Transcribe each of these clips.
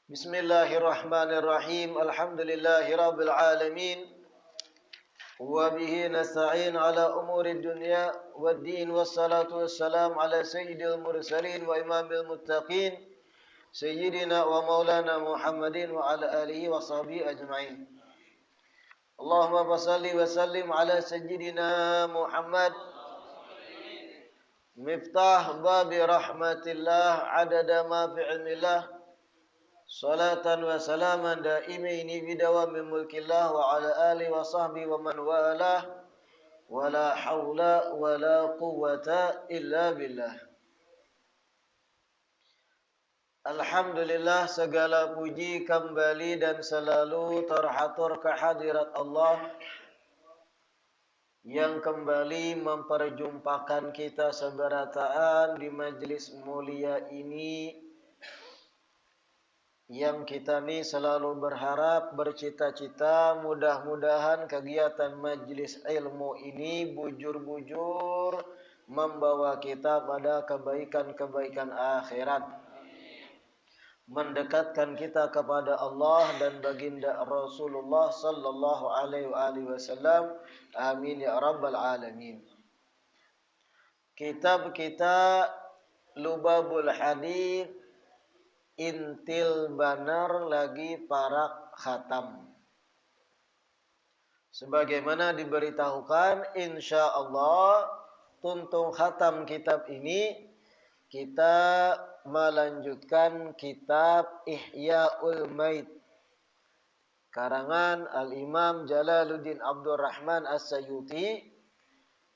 Bismillahirrahmanirrahim. Alhamdulillahirabbil alamin. Wa bihi nasta'in ala umuri dunya waddin wassalatu wassalamu ala sayyidil mursalin wa imamil muttaqin sayyidina wa maulana Muhammadin wa ala alihi wa sahbihi ajma'in. Allahumma shalli wa sallim ala sayyidina Muhammad miftah babi rahmatillah adada ma fi ilmillah salatan wa salaman daimaini bidawami mulkillah wa ala alihi wa sahbihi wa man walah wa la hawla wa la quwwata illa billah. Alhamdulillah, segala puji kembali dan selalu terhatur kehadirat Allah yang kembali memperjumpakan kita seberataan di majlis mulia ini, yang kita nih selalu berharap, bercita-cita mudah-mudahan kegiatan majlis ilmu ini bujur-bujur membawa kita pada kebaikan-kebaikan akhirat, mendekatkan kita kepada Allah dan baginda Rasulullah sallallahu alaihi wasallam. Amin ya rabbal alamin. Kitab kita Lubabul Hadits Intil Banar lagi parak khatam. Sebagaimana diberitahukan, insya Allah tuntung khatam kitab ini kita melanjutkan kitab Ihya'ul Maid karangan Al-Imam Jalaluddin Abdurrahman As-Sayuti,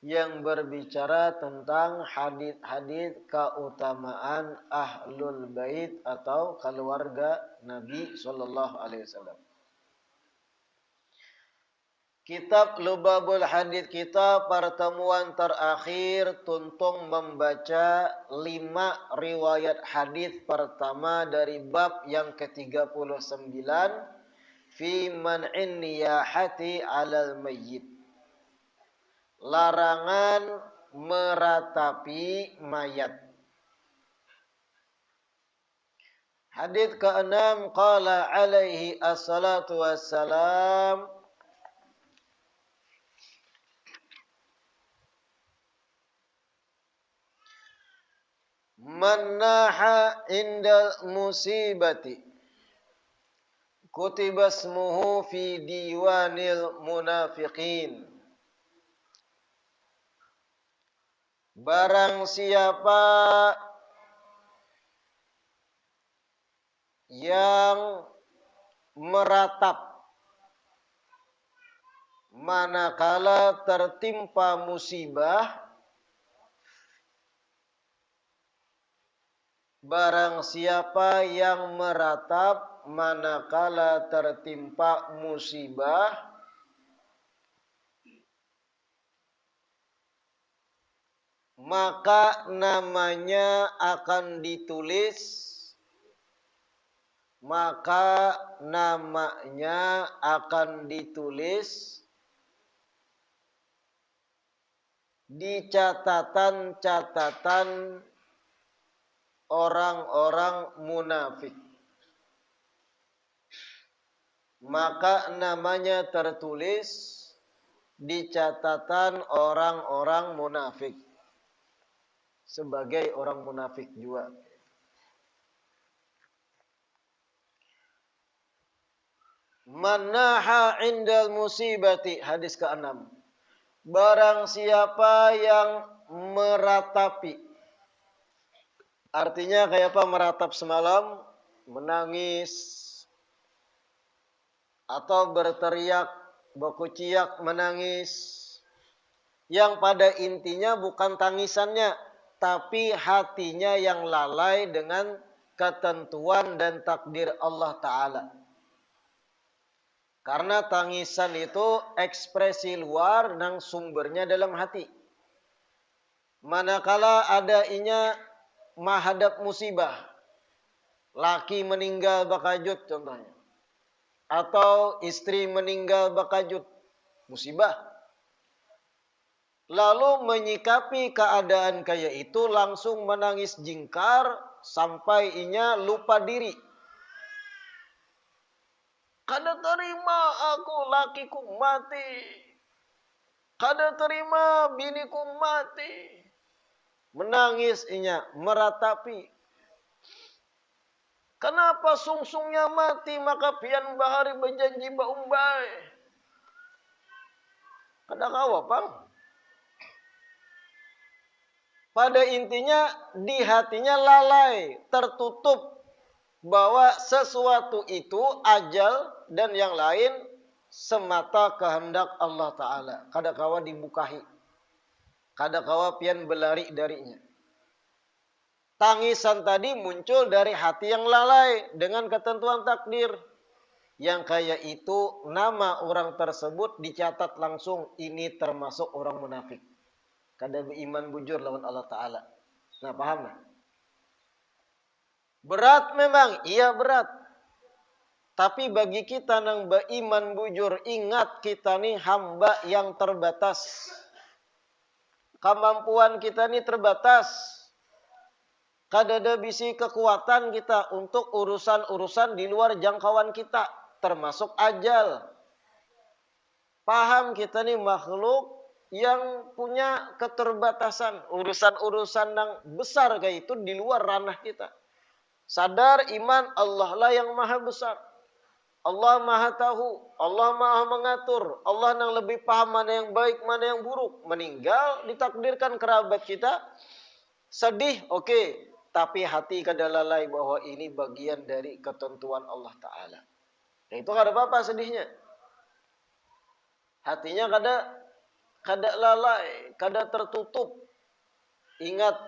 yang berbicara tentang hadis-hadis keutamaan Ahlul Bait atau keluarga Nabi sallallahu alaihi wasallam. Kitab Lubabul Hadits kita pertemuan terakhir tuntung membaca 5 riwayat hadis pertama dari bab yang ke-39 fi man'in niyahati 'alal mayyit. Larangan meratapi mayat. Hadits ke-6, qala alaihi assalatu wassalam, man naha indal musibati kutiba ismuhu fi diwanil munafiqin. Barang siapa yang meratap manakala tertimpa musibah, barang siapa yang meratap manakala tertimpa musibah, maka namanya akan ditulis, di catatan-catatan orang-orang munafik. Maka namanya tertulis di catatan orang-orang munafik sebagai orang munafik juga. Manaha indal musibati, hadis ke-6. Barang siapa yang meratapi, artinya kayak apa meratap semalam, menangis atau berteriak, berkuciak menangis, yang pada intinya bukan tangisannya, tapi hatinya yang lalai dengan ketentuan dan takdir Allah Ta'ala. Karena tangisan itu ekspresi luar dan sumbernya dalam hati. Manakala ada inya menghadap musibah, laki meninggal bakajut contohnya, atau istri meninggal bakajut, musibah. Lalu menyikapi keadaan kayak itu langsung menangis jingkar sampai inya lupa diri. Kada terima aku lakiku mati. Kada terima biniku mati. Menangis inya, meratapi. Kenapa sungsungnya mati maka pian bahari berjanji baumbai. Kada kawa pang. Pada intinya di hatinya lalai, tertutup bahwa sesuatu itu ajal dan yang lain semata kehendak Allah Ta'ala. Kada kawa dibukahi. Kada kawa pian belari darinya. Tangisan tadi muncul dari hati yang lalai dengan ketentuan takdir. Yang kayak itu nama orang tersebut dicatat langsung ini termasuk orang munafik. Kada beriman bujur lawan Allah Ta'ala. Nah paham tak? Berat memang, iya berat. Tapi bagi kita yang beriman bujur, ingat kita ni hamba yang terbatas. Kemampuan kita ni terbatas. Kadada bisi kekuatan kita untuk urusan-urusan di luar jangkauan kita. Termasuk ajal. Paham kita ni makhluk yang punya keterbatasan. Urusan-urusan yang besar kayak itu di luar ranah kita. Sadar iman Allah lah yang maha besar. Allah maha tahu. Allah maha mengatur. Allah yang lebih paham mana yang baik, mana yang buruk. Meninggal, ditakdirkan kerabat kita. Sedih, oke. Tapi hati kada lalai bahwa ini bagian dari ketentuan Allah Ta'ala. Nah, itu kada apa-apa sedihnya. Hatinya kada lalai, kada tertutup. Ingat,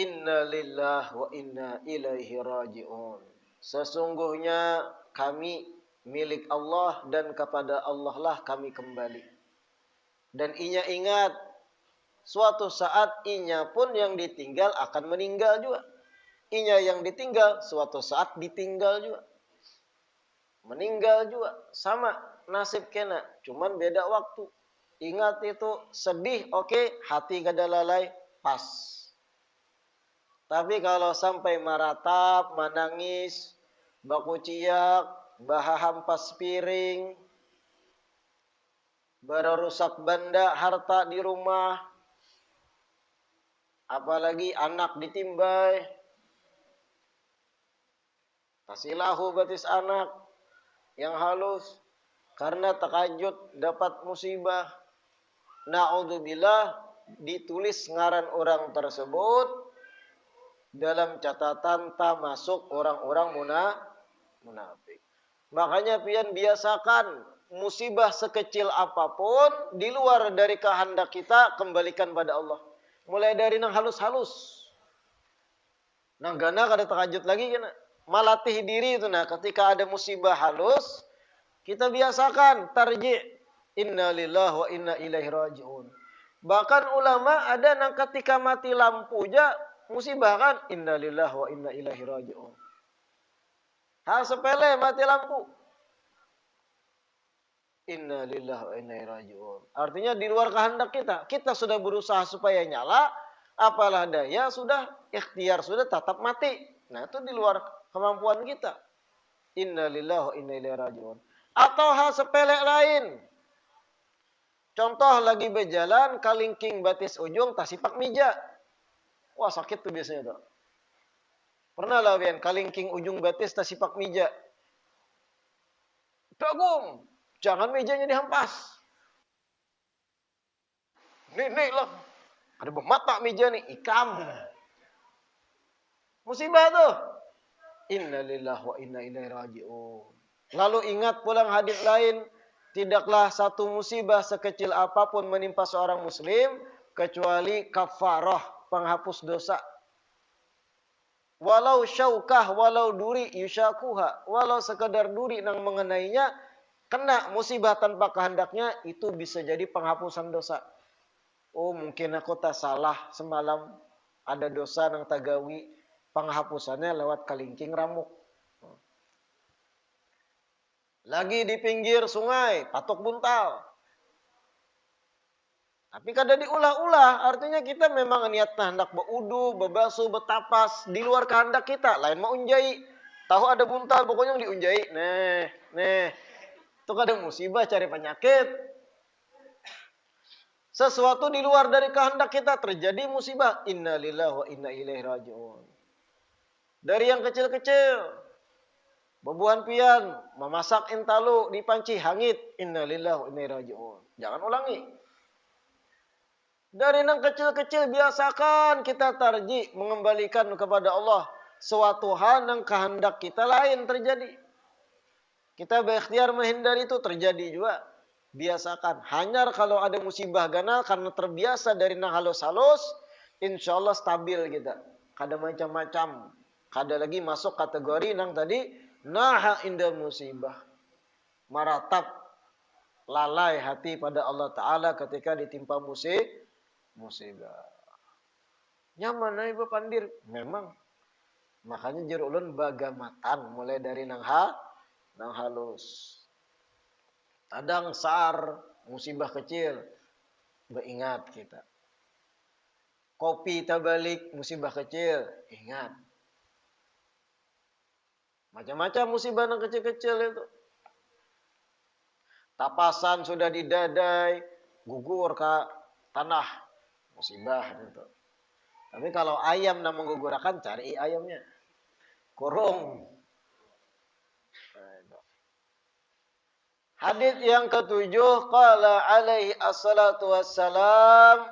inna lillah wa inna ilaihi raji'un. Sesungguhnya kami milik Allah dan kepada Allah lah kami kembali. Dan inya ingat, suatu saat inya pun yang ditinggal akan meninggal juga. Inya yang ditinggal, suatu saat ditinggal juga. Meninggal juga. Sama nasib kena, cuman beda waktu. Ingat itu, sedih, oke, hati kada lalai, pas. Tapi kalau sampai maratap, menangis, bakuciak, bahahampas piring, berusak benda, harta di rumah, apalagi anak ditimbai, kasilahu batis anak yang halus, karena takajut dapat musibah. Na'udzubillah, ditulis ngaran orang tersebut dalam catatan tak masuk orang-orang munafik. Makanya pian biasakan musibah sekecil apapun di luar dari kehendak kita kembalikan pada Allah. Mulai dari nang halus-halus. Nang gana kada takajut lagi kena. Malatih diri itu nah ketika ada musibah halus kita biasakan tarji' inna lillahi wa inna ilaihi raji'un. Bahkan ulama ada nang ketika mati lampu aja musibah kan inna lillahi wa inna ilaihi raji'un. Hal sepele mati lampu. Inna lillahi wa inna ilaihi raji'un. Artinya di luar kehendak kita. Kita sudah berusaha supaya nyala, apalah daya sudah ikhtiar sudah tetap mati. Nah, itu di luar kemampuan kita. Inna lillahi wa inna ilaihi raji'un. Atau hal sepele lain. Contoh lagi berjalan kalingking batis ujung tasipak meja. Wah, sakit tuh biasanya tuh. Pernah lah Bian, kalingking ujung batis tasipak meja. Dagung, jangan mejanya dihampas. Nih lah, ada bermata meja nih, ikam. Musibah tuh. Inna lillahi wa inna ilaihi raji'un. Lalu ingat pulang hadis lain, tidaklah satu musibah sekecil apapun menimpa seorang muslim kecuali kafarah, penghapus dosa. walau syaukah, walau duri yusyakuha, walau sekadar duri nang mengenainya, kena musibah tanpa kehendaknya, itu bisa jadi penghapusan dosa. Oh mungkin aku tak salah semalam, ada dosa nang tagawi, penghapusannya lewat kalingking ramuk. Lagi di pinggir sungai, patok buntal. Tapi kada diulah-ulah, artinya kita memang niat hendak beudu, bebasu, betapas, di luar kehendak kita, lain mau unjai. Tahu ada buntal, pokoknya diunjai. Nih. Itu kada musibah, cari penyakit. Sesuatu di luar dari kehendak kita terjadi musibah. Inna lillahi wa inna ilaihi raji'un. Dari yang kecil-kecil, bebuan pian, memasak intalu di panci hangit. Inna lillahi wa inna ilaihi raji'un. Jangan ulangi. Dari yang kecil-kecil biasakan kita tarji mengembalikan kepada Allah suatu hal yang kehendak kita lain terjadi. Kita berikhtiar menghindari itu terjadi juga. Biasakan. Hanya kalau ada musibah ganal karena terbiasa dari nang halus-halus, insya Allah stabil kita. Kada macam-macam. Kada lagi masuk kategori nang tadi naha inda musibah. Maratap lalai hati pada Allah Ta'ala ketika ditimpa musibah. Nyaman na ibu pandir. Memang. Makanya jero ulun bagamatan mulai dari nang halus. Kadang sar musibah kecil beringat kita. Kopi tabalik musibah kecil ingat. Macam-macam musibah nang kecil-kecil itu. Tapasan sudah didadai, gugur ke tanah. Musibah itu. Tapi kalau ayam nak menggugurakan, cari ayamnya. Kurung. Hadits yang ketujuh, qala alaihi assalatu wassalam,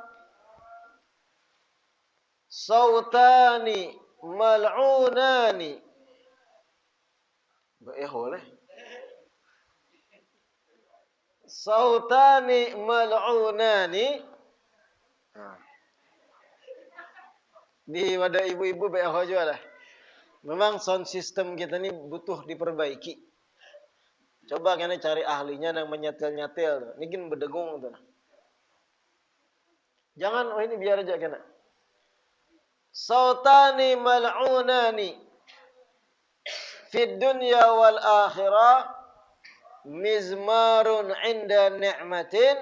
sautani mal'unani. Boleh. Sautani mal'unani. Di wadah ibu-ibu BH juga lah. Memang sound system kita ni butuh diperbaiki. Coba kena cari ahlinya yang menyetel-nyetel. Ini kan berdegung tuh. Jangan, ini biar aja kena. Sautani mal'unani fid dunya wal akhirah mizmarun inda ni'matin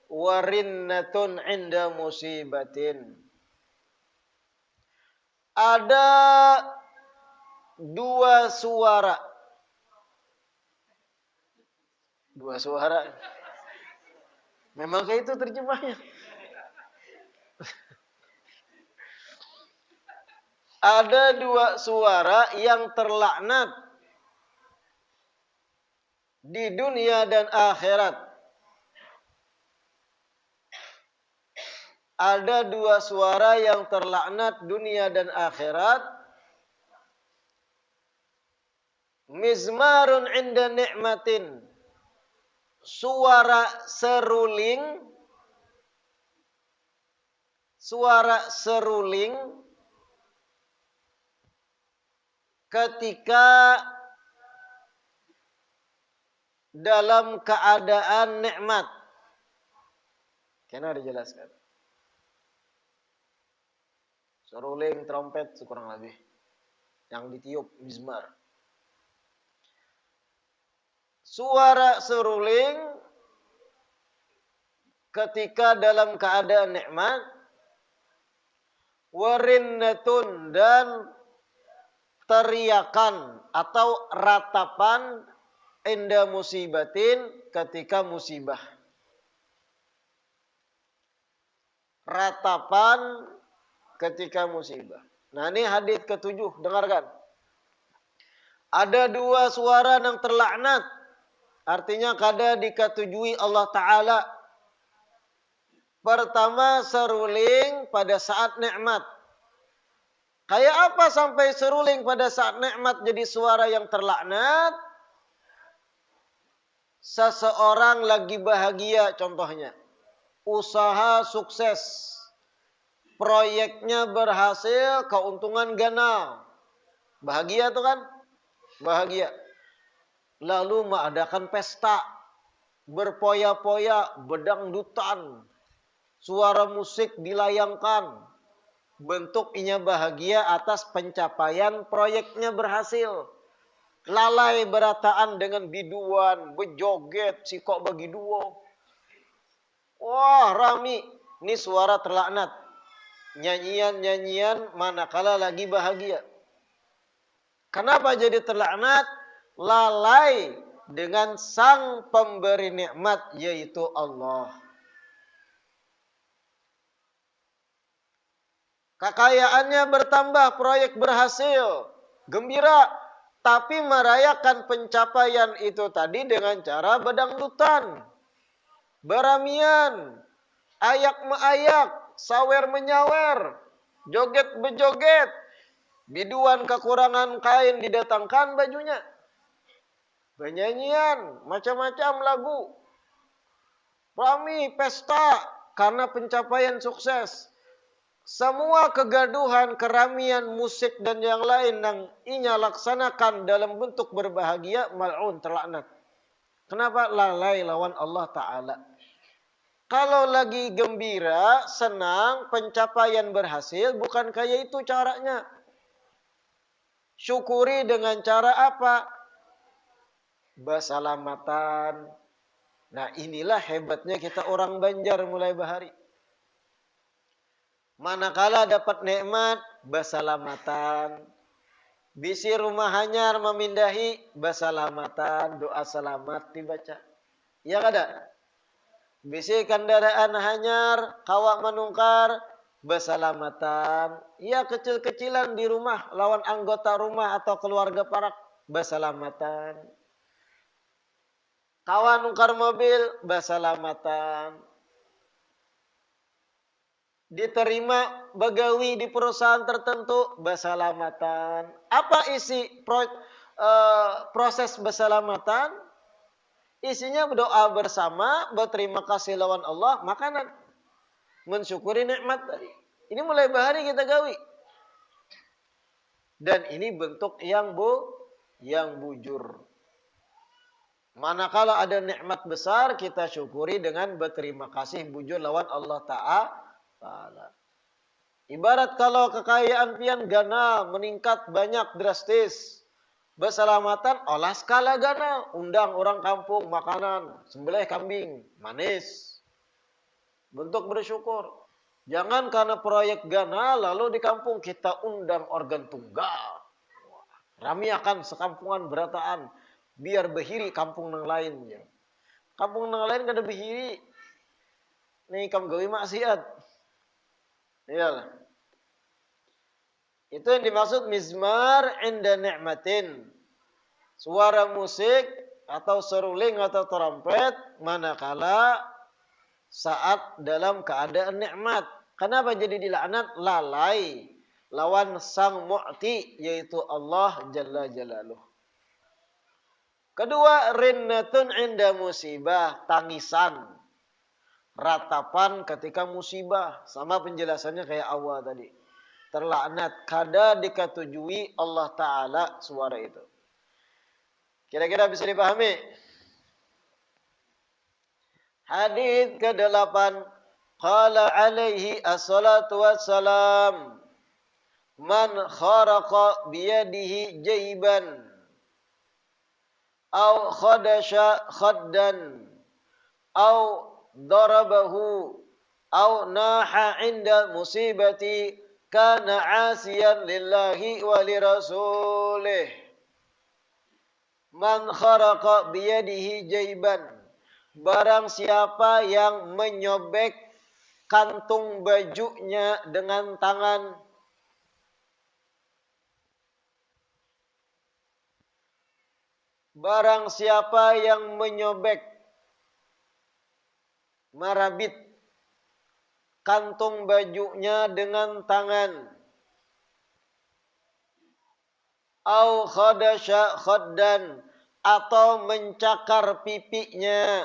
warinnatun inda musibatin. Ada dua suara. Dua suara. Memang kayak itu terjemahnya. Ada dua suara yang terlaknat di dunia dan akhirat. Ada dua suara yang terlaknat dunia dan akhirat. Mizmarun inda ni'matin. Suara seruling. Suara seruling. Ketika dalam keadaan nikmat. Kena dijelaskan. Seruling trompet kurang lebih. Yang ditiup mizmar. Suara seruling ketika dalam keadaan nikmat. Warinnatun dan teriakan atau ratapan inda musibatin ketika musibah. Ratapan ketika musibah. Nah ini hadits ketujuh, dengarkan. Ada dua suara yang terlaknat. Artinya kada diketujui Allah Ta'ala. Pertama seruling pada saat nikmat. Kayak apa sampai seruling pada saat nikmat jadi suara yang terlaknat? Seseorang lagi bahagia contohnya. Usaha sukses. proyeknya berhasil, keuntungan ganal. Bahagia tuh kan? Bahagia. Lalu mengadakan pesta, berpoya-poya, bedangdutan, suara musik dilayangkan. Bentuknya bahagia atas pencapaian proyeknya berhasil. Lalai berataan dengan biduan, bejoget, sikok bagi duo. Wah, rami. Ini suara terlaknat. Nyanyian-nyanyian manakala lagi bahagia. Kenapa jadi terlaknat? Lalai dengan sang pemberi nikmat, yaitu Allah. Kekayaannya bertambah, proyek berhasil, gembira, tapi merayakan pencapaian itu tadi dengan cara bedangdutan, beramian, ayak meayak, sawer menyawer, joget bejoget, biduan kekurangan kain didatangkan bajunya, penyanyian, macam-macam lagu, rami, pesta, karena pencapaian sukses. Semua kegaduhan, keramian, musik dan yang lain yang inya laksanakan dalam bentuk berbahagia, mal'un, terlaknat. Kenapa? Lalai lawan Allah Ta'ala. Kalau lagi gembira, senang, pencapaian berhasil, bukan kayak itu caranya. Syukuri dengan cara apa? Bersalamatan. Nah, inilah hebatnya kita orang Banjar mulai bahari. Manakala dapat nikmat, bersalamatan. Bisi rumah hanyar memindahi, bersalamatan, doa selamat dibaca. Ya kada? Bisi kendaraan hanyar, kawak menungkar, bersalamatan. Ya kecil-kecilan di rumah, lawan anggota rumah atau keluarga parak, bersalamatan. Kawan nungkar mobil, bersalamatan. Diterima begawi di perusahaan tertentu, bersalamatan. Apa isi proses bersalamatan? Isinya berdoa bersama, berterima kasih lawan Allah, makanan, mensyukuri nikmat tadi. Ini mulai bahari kita gawi. Dan ini bentuk yang bujur. Manakala ada nikmat besar, kita syukuri dengan berterima kasih bujur lawan Allah Ta'ala. Ibarat kalau kekayaan pian ganal meningkat banyak drastis, bersalamatan olah skala ganal, undang orang kampung makanan, sembelih kambing manis, bentuk bersyukur. Jangan karena proyek ganal lalu di kampung kita undang organ tunggal, ramiakan sekampungan berataan, biar behiri kampung yang lainnya. Kampung yang lain kada behiri, nih kam gawi maksiat. Iyalah. Itu yang dimaksud mizmar inda ni'matin. Suara musik atau seruling atau trompet manakala saat dalam keadaan nikmat. Kenapa jadi dilaknat? Lalai lawan sang mu'ti, yaitu Allah Jalla Jalaluh. Kedua, rinnatun inda musibah, tangisan. Ratapan ketika musibah, sama penjelasannya kayak awal tadi. Terlaknat, kada diketujui Allah Ta'ala suara itu. Kira-kira bisa dipahami? Hadis ke-8, qala alaihi assalatu wassalam, man kharaqa biyadihi jayban au khadasha khaddan au darabahu au naha inda musibati kana asiyan lillahi wa lirasulih. Man kharaqa biyadihi jayban, barang siapa yang menyobek kantung bajunya dengan tangan, barang siapa yang menyobek, merabit kantung bajunya dengan tangan, au khadasha khaddan, atau mencakar pipinya,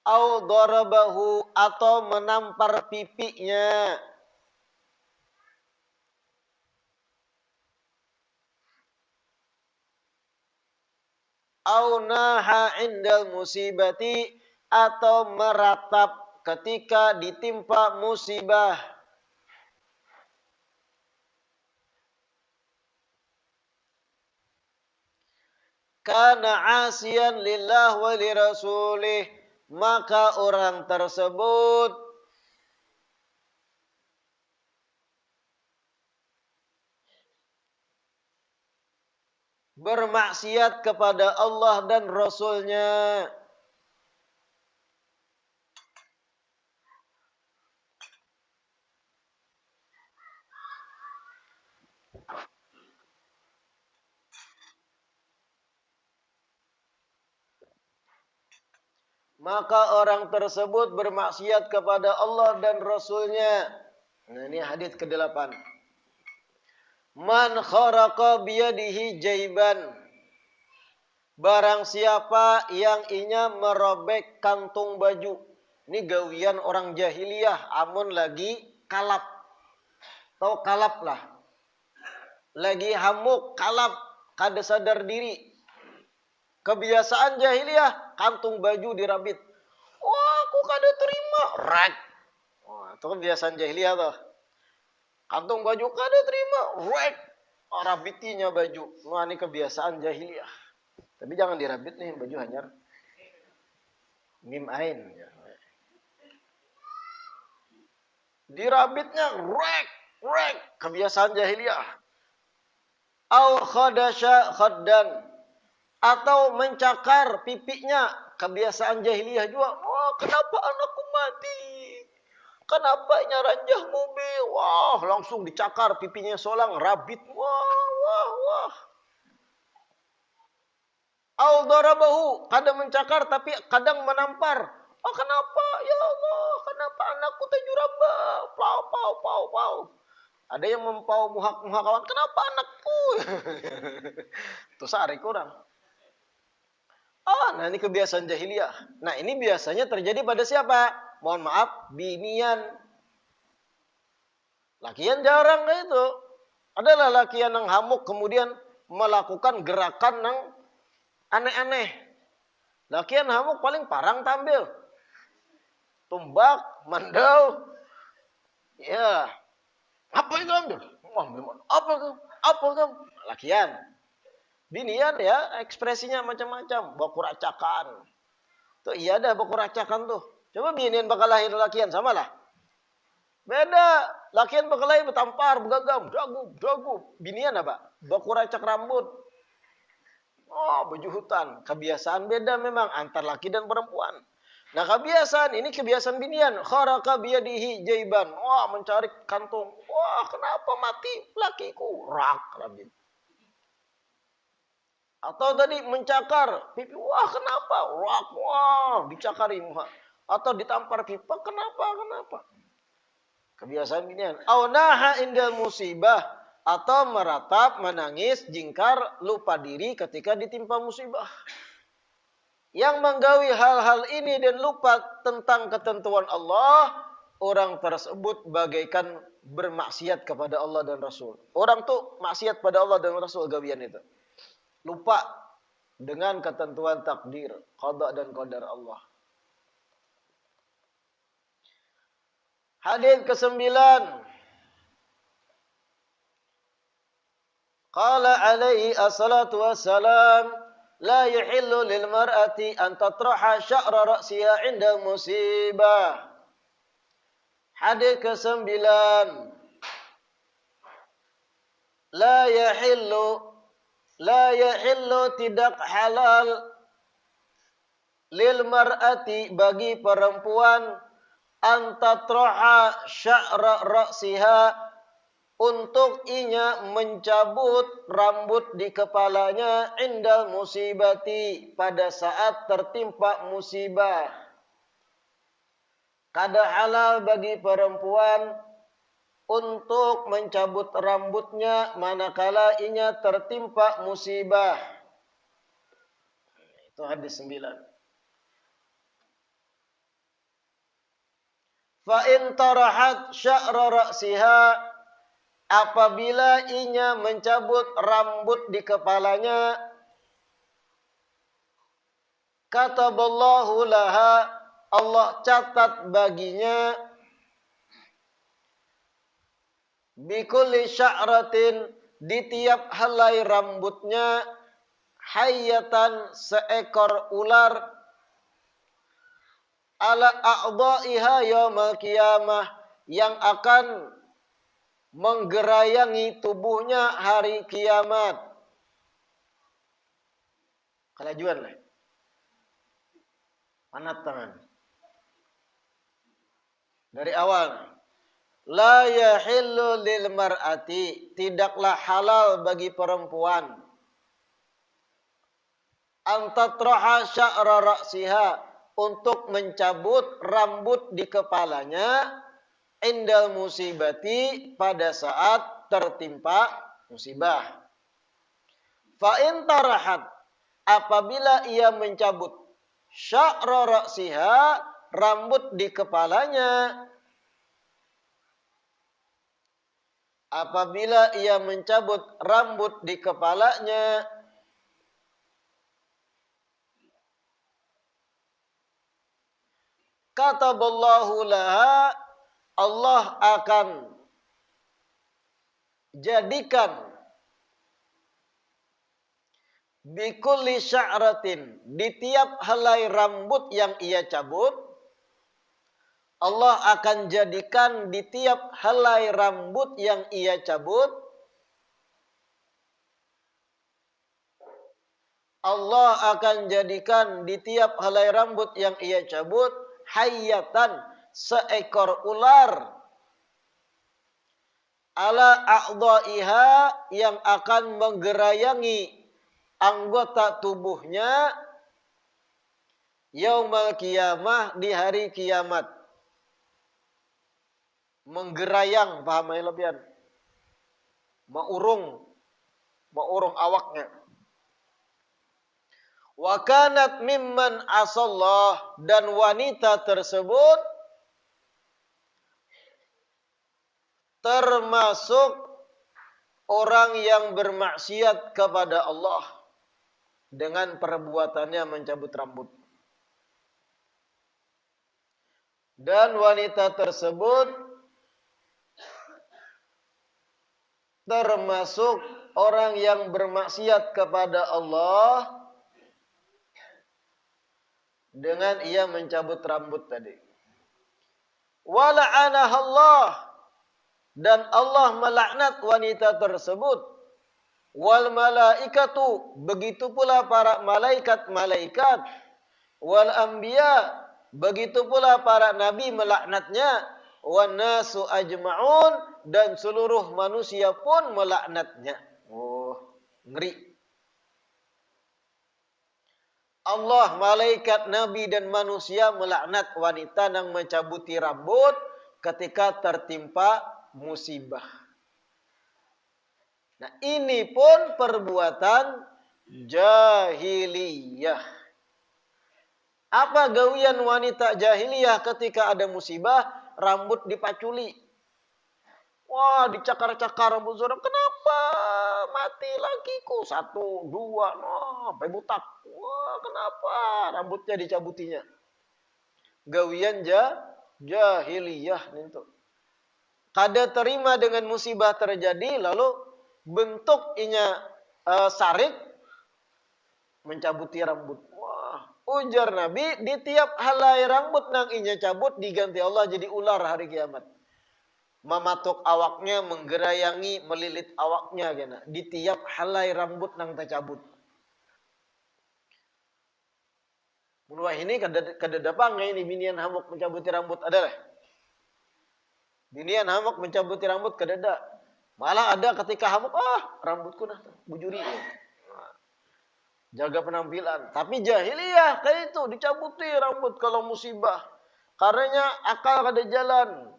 au darabahu atau menampar pipinya, au naha indal musibati atau meratap ketika ditimpa musibah. Kana asiyan lillah wa li rasulih, maka orang tersebut bermaksiat kepada Allah dan Rasulnya. Maka orang tersebut bermaksiat kepada Allah dan Rasulnya. Nah, ini hadits ke-8. Man kharaqa biyadihi jaiban. Barang siapa yang inya merobek kantung baju. Ini gawian orang jahiliyah, amun lagi kalap. Tahu kalap lah. Lagi hamuk, kalap, kada sadar diri. Kebiasaan jahiliyah, kantung baju dirabit. Wah, aku kada terima. Rek. Wah, itu kebiasaan jahiliyah tuh. Kantung baju kada terima. Rek. Rabitinya baju. Wah, ini kebiasaan jahiliyah. Tapi jangan dirabit nih, baju hanyar. Mim ain. Dirabitnya rek. Rek. Kebiasaan jahiliyah. Au khadasya khaddan. Atau mencakar pipinya, kebiasaan jahiliyah juga. Wah, kenapa anakku mati? Kenapa ranjah mobil? Wah, langsung dicakar pipinya solang, rabit. Wah. Au darabahu, kadang mencakar tapi kadang menampar. Oh, kenapa? Ya Allah, kenapa anakku tajuramba? Pau. Ada yang mempau muhak kawan. Kenapa anakku? Itu sehari kurang. Nah ini kebiasaan jahiliyah. Nah ini biasanya terjadi pada siapa? Mohon maaf, binian. Lakian jarang itu. Adalah lakian yang hamuk kemudian melakukan gerakan yang aneh-aneh. Lakian hamuk paling parang tampil. Tumbak, mandau. Ya. Apa itu ambil? Apa kamu? Lakian. Binian ya, ekspresinya macam-macam. Bakuracakan. Tuh iya dah bakuracakan tuh. Coba binian bakal lahir lakian, sama lah. Beda. Lakian bakal lahir bertampar, bergagam, dagu. Binian apa? Bakuracak rambut. Oh, baju hutan. Kebiasaan beda memang antar laki dan perempuan. Nah, kebiasaan ini kebiasaan binian. Kharaqa biyadihi jaiban. Wah, mencari kantung. Wah, kenapa mati lakiku? Rak, rabit. Atau tadi mencakar pipi. Wah, kenapa? Rak, wah, dicakari muha. Atau ditampar pipa. Kenapa? Kebiasaan binian. Au naha indal musibah. Atau meratap, menangis, jingkar, lupa diri ketika ditimpa musibah. Yang menggawi hal-hal ini dan lupa tentang ketentuan Allah, orang tersebut bagaikan bermaksiat kepada Allah dan Rasul. Orang tuh maksiat pada Allah dan Rasul gawian itu. Lupa dengan ketentuan takdir, qada dan qadar Allah. Hadis ke-9. Qala alaihi assalatu wassalam, la yahillu lil mar'ati an tatraha sya'ra ra'siha 'inda musibah. Hadis ke-9. La yahillu tidak halal lil mar'ati bagi perempuan an tatraha sya'ra ra'siha untuk inya mencabut rambut di kepalanya indal musibati pada saat tertimpa musibah. Kada halal bagi perempuan untuk mencabut rambutnya manakala inya tertimpa musibah. Itu hadis 9. Fa in tarahat sya'ra ra'siha, apabila inya mencabut rambut di kepalanya, kataballahu laha, Allah catat baginya, bikulli sya'ratin, di tiap helai rambutnya, hayyatan, seekor ular, ala a'dha'iha yaumal qiyamah, yang akan menggerayangi tubuhnya hari kiamat. Kelajuan lah. Panat tangan. Dari awal. La yahillu lil mar'ati, tidaklah halal bagi perempuan, antatraha sya'ra ra'siha, untuk mencabut rambut di kepalanya, indal musibati, pada saat tertimpa musibah. Fa in tarahat, apabila ia mencabut sya'ra ra'siha, rambut di kepalanya, apabila ia mencabut rambut di kepalanya, kataballahu laha, Allah akan jadikan, bikulli sya'ratin, di tiap helai rambut yang ia cabut, Allah akan jadikan di tiap helai rambut yang ia cabut, Allah akan jadikan di tiap helai rambut yang ia cabut, hayyatan, seekor ular, ala a'dha'iha, yang akan menggerayangi anggota tubuhnya, yaumal qiyamah, di hari kiamat. Menggerayang, paham ya lebihan? Maurung awaknya. Wa kanat mimman asallah, dan wanita tersebut termasuk orang yang bermaksiat kepada Allah dengan perbuatannya mencabut rambut. Dan wanita tersebut termasuk orang yang bermaksiat kepada Allah dengan ia mencabut rambut tadi. Wala'anaha Allah, dan Allah melaknat wanita tersebut. Wal malaikatu, begitu pula para malaikat-malaikat. Wal anbiya, begitu pula para nabi melaknatnya. Wan nasu ajma'un, dan seluruh manusia pun melaknatnya. Oh, ngeri. Allah, malaikat, nabi, dan manusia melaknat wanita yang mencabuti rambut ketika tertimpa musibah. Nah, ini pun perbuatan jahiliyah. Apa gawian wanita jahiliyah ketika ada musibah? Rambut dipaculi. Wah, dicakar-cakar rambut seorang. Kenapa? Mati lakiku. 1, 2, sampai butak. Wah, kenapa? Rambutnya dicabutinya. Gawian jahiliyah itu. Kada terima dengan musibah terjadi, lalu bentuk inya sarik, mencabuti rambut. Wah, ujar Nabi, di tiap helai rambut nang inya cabut, diganti Allah jadi ular hari kiamat. Mematuk awaknya, menggerayangi, melilit awaknya gana. Di tiap helai rambut nang tercabut. Mulai ini kada dapang ini binian hamuk mencabuti rambut adalah. Binian hamuk mencabuti rambut kada ada. Malah ada ketika hamuk, rambutku nah bujuri. Jaga penampilan. Tapi jahiliyah kayak itu, dicabuti rambut kalau musibah. Karenanya akal kada jalan.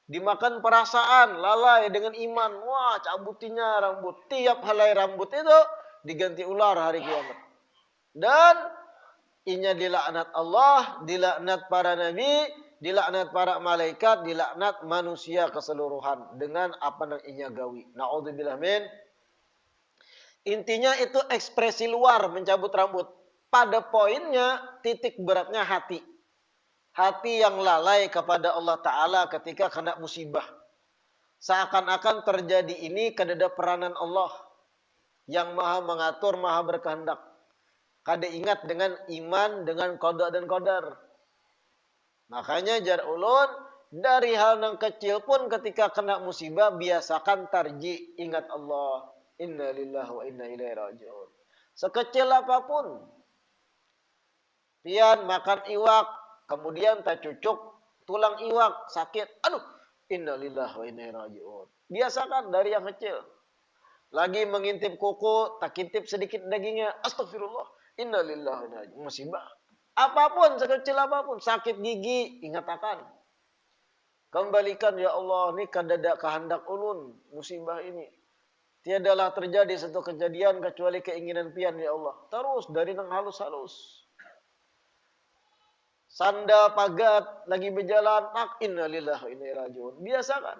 Dimakan perasaan, lalai dengan iman. Wah, cabutinya rambut. Tiap helai rambut itu diganti ular hari kiamat. Dan inya dilaknat Allah, dilaknat para nabi, dilaknat para malaikat, dilaknat manusia keseluruhan dengan apa yang inya gawi. Naudzubillah min. Intinya itu ekspresi luar mencabut rambut. Pada poinnya titik beratnya hati. Hati yang lalai kepada Allah Ta'ala ketika kena musibah. Seakan-akan terjadi ini kedada peranan Allah yang maha mengatur, maha berkehendak. Kada ingat dengan iman, dengan qada dan qadar. Makanya jar ulun, dari hal yang kecil pun ketika kena musibah, biasakan tarji, ingat Allah. Inna lillahi wa inna ilaihi raji'un. Sekecil apapun. Pian makan iwak, kemudian tak cucuk tulang iwak, sakit. Aduh, inna lillahi wa inna ilaihi raji'un. Biasakan dari yang kecil. Lagi mengintip kuku, tak intip sedikit dagingnya. Astagfirullah. Inna lillahi wa inna ilaihi raji'un. Musibah. Apapun, sekecil apapun. Sakit gigi, ingatakan. Kembalikan, ya Allah, ini kadada kehendak ulun, musibah ini. Tiadalah terjadi satu kejadian kecuali keinginan pian, ya Allah. Terus, dari nang halus-halus. Sanda pagat, lagi berjalan, inna lillahi wa inna ilaihi raji'un. Biasakan.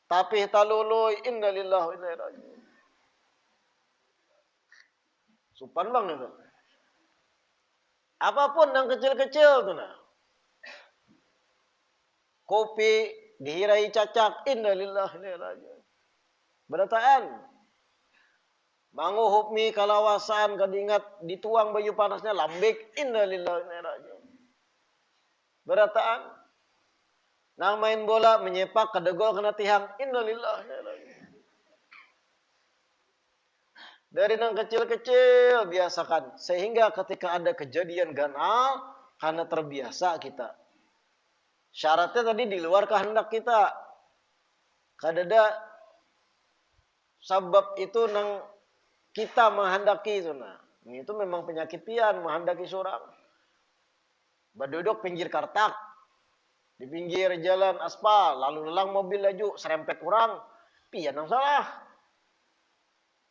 Tapi taluluy, inna lillahi wa inna ilaihi raji'un. Supan bang itu. Apapun yang kecil-kecil tu nah. Kopi dihirai cacak, inna lillahi wa inna ilaihi raji'un. Berataan. Manguhup mi kalawasan kadingat dituang baju panasnya lambik, inna lillahi wa inna ilaihi raji'un. Berataan. Nang main bola menyepak kedegol kena tihang, inna lillahi wa inna ilaihi raji'un. Dari nang kecil-kecil biasakan. Sehingga ketika ada kejadian ganal, karena terbiasa kita. Syaratnya tadi di luar kehendak kita. Kadada sabab itu nang kita menghendaki itu nah. Itu memang penyakit pian menghendaki seorang. Berduduk pinggir kartak. Di pinggir jalan aspal, lalu lelang mobil laju, serempet orang. Pian yang salah.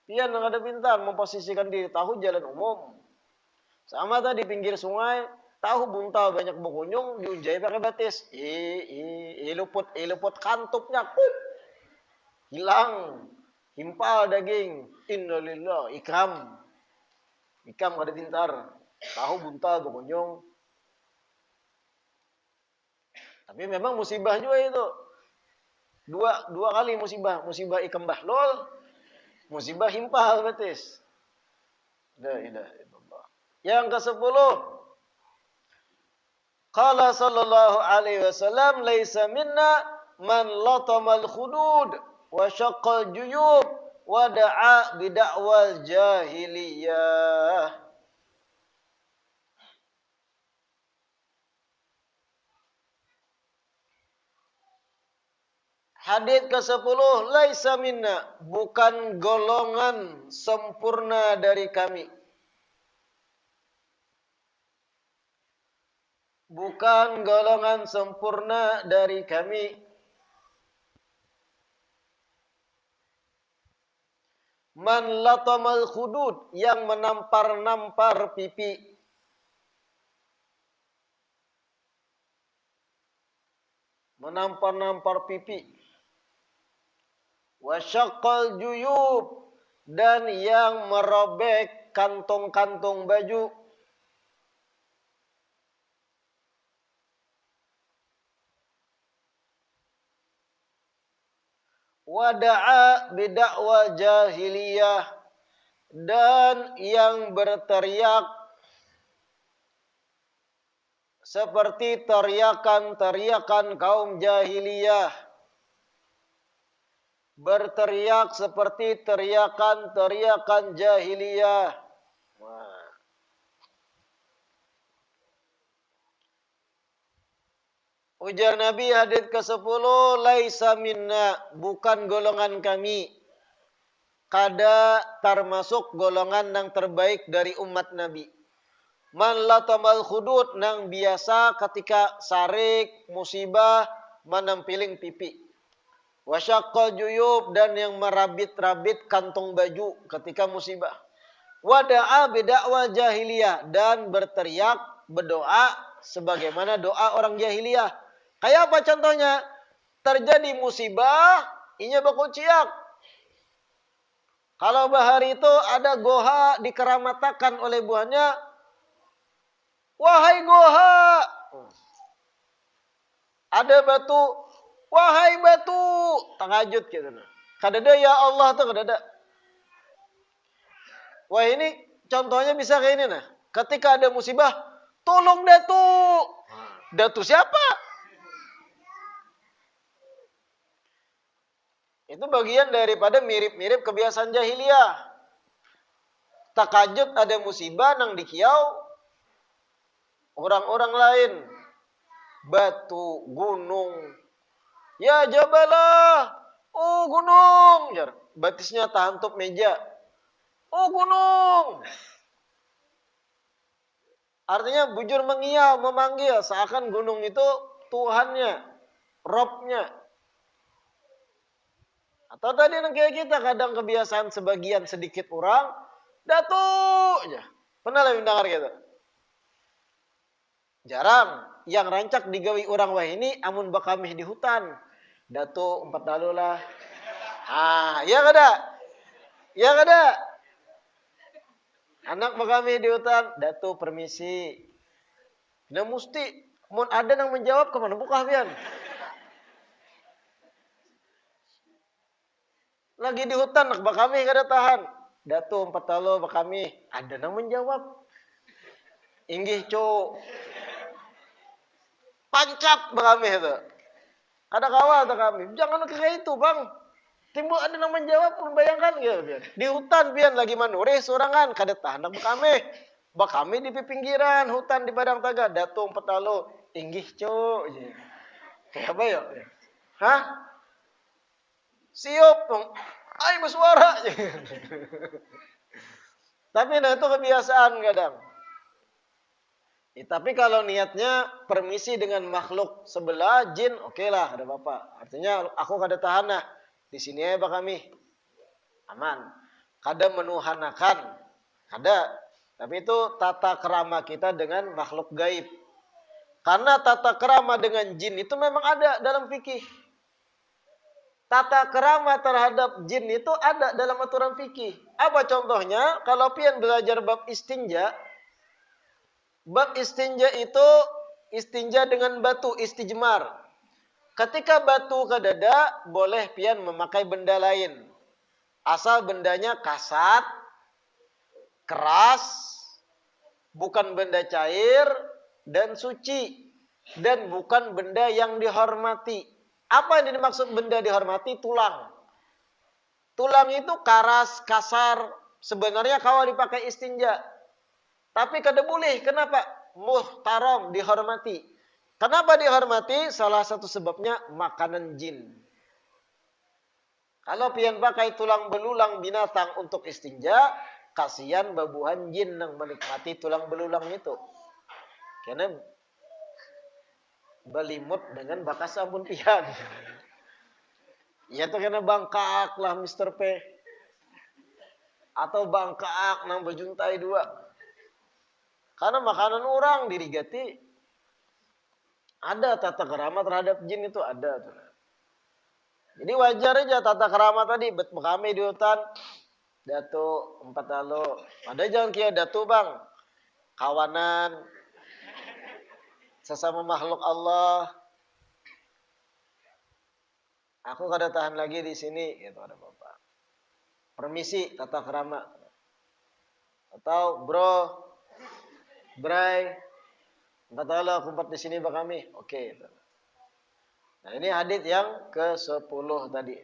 Pian yang ada pintar memposisikan diri, tahu jalan umum. Sama tadi pinggir sungai, tahu buntal banyak berkunjung, diunjai pakai batis. Luput kantupnya, hilang. Himpal daging, innalillah, ikram kada pintar, tahu buntal berkunjung. Tapi memang musibah juga itu. Dua kali musibah ikam bahlul, musibah himpal batis. La ilaha illallah. Yang ke-10, qala sallallahu alaihi wasallam, laisa minna man latamal khudud wa syaqqal juyub wa da'a bid'awal jahiliyah. Hadits ke-10, laisa minna, bukan golongan sempurna dari kami. Bukan golongan sempurna dari kami. Man latamal khudud, yang menampar-nampar pipi. Menampar-nampar pipi. Wa syaqqal juyub, dan yang merobek kantong-kantong baju. Wada'a bid'awal jahiliyah, dan yang berteriak seperti teriakan-teriakan kaum jahiliyah. Berteriak seperti teriakan-teriakan jahiliyah. Ujar Nabi hadits ke-10, laisa minna, bukan golongan kami. Kada termasuk golongan yang terbaik dari umat Nabi. Man latamal khudud, nang biasa ketika sarik musibah menampiling pipi. Wa syaqqal juyub, dan yang merabit-rabit kantong baju ketika musibah. Wa da'a bid'awal jahiliyah, dan berteriak berdoa sebagaimana doa orang jahiliyah. Kayak apa contohnya? Terjadi musibah, inya berkuciak. Kalau bahari itu ada goha dikeramatakan oleh buahnya, wahai goha. Ada batu, wahai batu. Tahajud gitu. Kadada ya Allah tuh kadada. Wah ini contohnya bisa kayak ini nah. Ketika ada musibah, tolong datu. Datu siapa? Itu bagian daripada mirip-mirip kebiasaan jahiliyah. Takajud ada musibah nang dikiau orang-orang lain. Batu, gunung. Ya jabalah. Oh gunung. Batisnya tahantup meja. Oh gunung. Artinya bujur mengiau, memanggil. Seakan gunung itu Tuhannya. Robnya. Atau tadi kayak kita kadang kebiasaan sebagian sedikit orang. Datuk. Pernah lah mendengar gitu? Jarang. Yang rancak digawi orang wah ini amun bakamih di hutan. Datuk 4 lalu lah. Iya kada? Iya kada? Anak bakamih di hutan, Datuk permisi. Nah mesti mun ada yang menjawab kemana buka pian? Lagi di hutan nak bakamih kada tahan. Datuk 4 lalu bakamih, ada yang menjawab. Inggih cuk. Pancat kami itu. Ada kawal tuh kami. Jangan kayak itu bang. Timbul ada yang menjawab pun bayangkan gitu. Di hutan pian lagi manure sorangan. Kada tahan kami. Bak kami di pinggiran hutan di Padang Taga. Datung petalo. Inggih cok. Kayak apa ya? Hah? Siop. Ay bersuara. Tapi nah itu kebiasaan kadang. Tapi kalau niatnya permisi dengan makhluk sebelah jin, oke lah, ada apa-apa. Artinya aku kada tahan nah. Di sini aja pak kami. Aman. Kada menuhanakan. Kada. Tapi itu tata kerama kita dengan makhluk gaib. Karena tata kerama dengan jin itu memang ada dalam fikih. Tata kerama terhadap jin itu ada dalam aturan fikih. Apa contohnya? Kalau pian belajar bab istinja, bab istinja itu istinja dengan batu, istijmar. Ketika batu kadada, boleh pian memakai benda lain. Asal bendanya kasat, keras, bukan benda cair, dan suci. Dan bukan benda yang dihormati. Apa yang dimaksud benda dihormati? Tulang. Tulang itu keras, kasar. Sebenarnya kalau dipakai istinja. Tapi kada boleh. Kenapa? Muhtaram, dihormati. Kenapa dihormati? Salah satu sebabnya makanan jin. Kalau pian pakai tulang belulang binatang untuk istinja, kasihan babuhan jin yang menikmati tulang belulang itu. Karena balimut dengan bakas ampun pian. Ya itu kena bangkak lah Mr. P. Atau bangkak nang bejuntai 2. Karena makanan orang dirigati ada tata kerama terhadap jin itu ada. Jadi wajar aja tata kerama tadi bet kami di hutan Datuk 4 lalu. Ada jangan kia Datuk bang. Kawanan sesama makhluk Allah. Aku kada tahan lagi di sini gitu ada Bapak. Permisi tata kerama. Atau bro Bray, 4 tahun aku 4 di sini bang kami. Oke. Nah ini hadits yang ke-10 tadi.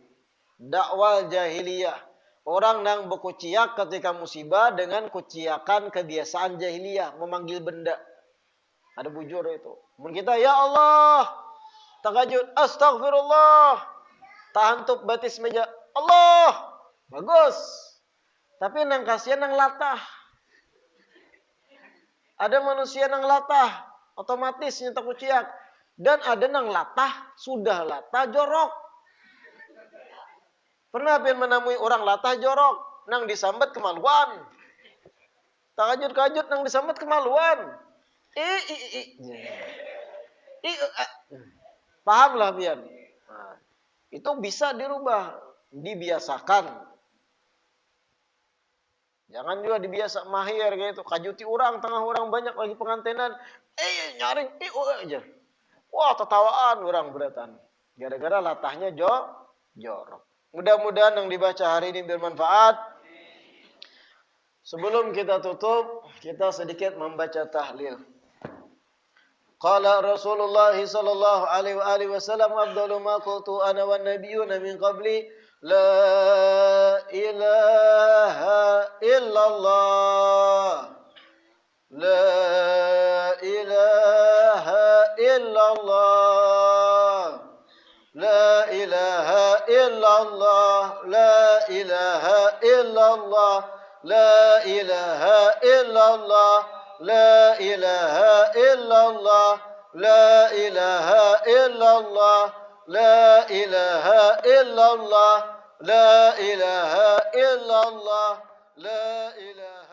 Dakwal jahiliyah. Orang yang berkuciak ketika musibah dengan kuciakan kebiasaan jahiliyah. Memanggil benda. Ada bujur itu. Mungkin kita, ya Allah. Tahajud, astagfirullah. Tahantup batis meja. Allah. Bagus. Tapi nang kasihan nang latah. Ada manusia yang latah, otomatis nyetak kuciak. Dan ada yang latah, sudah latah jorok. Pernah pian menemui orang latah jorok, nang disambat kemaluan. Takajud-kajud nang disambat kemaluan. Pahamlah pian. Nah, itu bisa dirubah, dibiasakan. Jangan juga dibiasa mahir gitu. Kajuti orang, tengah orang banyak lagi pengantenan. Nyaring, aja. Wah, tertawaan orang beratan. Gara-gara latahnya jorok. Mudah-mudahan yang dibaca hari ini bermanfaat. Sebelum kita tutup, kita sedikit membaca tahlil. Qala Rasulullah sallallahu alaihi wasallam afdalu ma qultu ana wan nabiyyuna min qabli la ilaha illallah la ilaha illallah la ilaha illallah la ilaha illallah la ilaha illallah لا إله إلا الله لا إله إلا الله لا إله إلا الله لا إله إلا الله لا إله